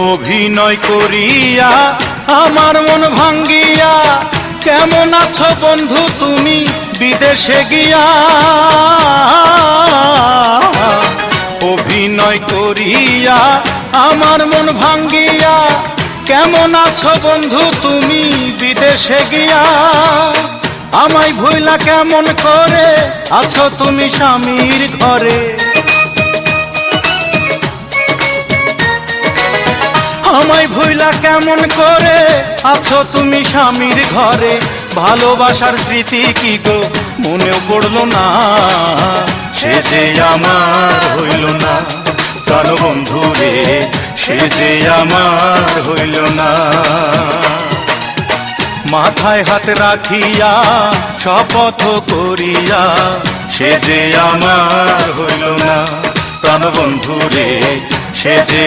অভিনয় করিয়া আমার মন ভাঙ্গিয়া কেমন আছো বন্ধু তুমি বিদেশে গিয়া। অভিনয় করিয়া আমার মন ভাঙ্গিয়া কেমন আছো বন্ধু তুমি বিদেশে গিয়া। আমায় ভুইলা কেমন করে আছো তুমি স্বামীর ঘরে। আমায় ভুইলা কেমন করে আছো তুমি স্বামীর ঘরে। ভালোবাসার স্মৃতি কি গো মনেও পড়লো না, সে যে আমার হইল না প্রাণবন্ধু রে, সে যে আমার হইল না। মাথায় হাত রাখিয়া শপথ করিয়া সে যে আমার হইল না প্রাণবন্ধু রে, সে যে